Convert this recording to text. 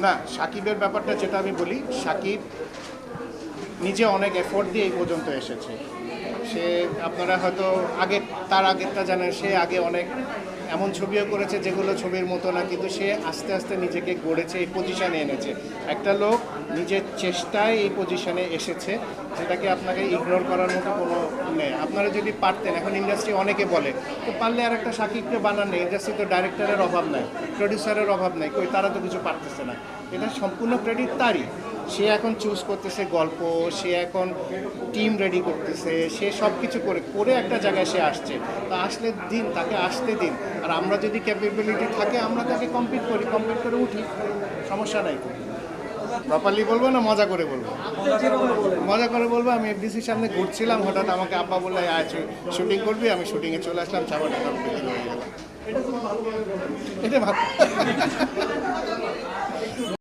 না, সাকিবের ব্যাপারটা যেটা আমি বলি, সাকিব নিজে অনেক এফোর্ট দিয়ে এই পর্যন্ত এসেছে। সে আপনারা হয়তো তার আগেরটা জানেন, সে আগে অনেক এমন ছবিও করেছে যেগুলো ছবির মতো না, কিন্তু সে আস্তে আস্তে নিজেকে গড়েছে, এই পজিশানে এনেছে। একটা লোক নিজের চেষ্টায় এই পজিশানে এসেছে, যেটাকে আপনাকে ইগনোর করার মতো কোনো নেই। আপনারা যদি পারতেন, এখন ইন্ডাস্ট্রি অনেকে বলে তো পারলে আর একটা সাকিবকে বানান নেই, ইন্ডাস্ট্রি তো ডাইরেক্টরের অভাব নাই, প্রডিউসারের অভাব নাই, কই তারা তো কিছু পারতেছে না। এটা সম্পূর্ণ ক্রেডিট তারই। সে এখন চুজ করতেছে গল্প, সে এখন টিম রেডি করতেছে, সে সব কিছু করে করে একটা জায়গায় সে আসছে। তা আসলে দিন, তাকে আসতে দিন। আর আমরা যদি ক্যাপাবিলিটি থাকে আমরা তাকে কমপ্লিট করে উঠি, সমস্যা নাই। প্রপারলি বলবো না মজা করে বলবো? মজা করে বলবো। আমি এফডিসির সামনে ঘুরছিলাম, হঠাৎ আমাকে আব্বা বললে আজ শুটিং করবি, আমি শুটিংয়ে চলে আসলাম, চাপাটা হয়ে গেল। এটা ভালো।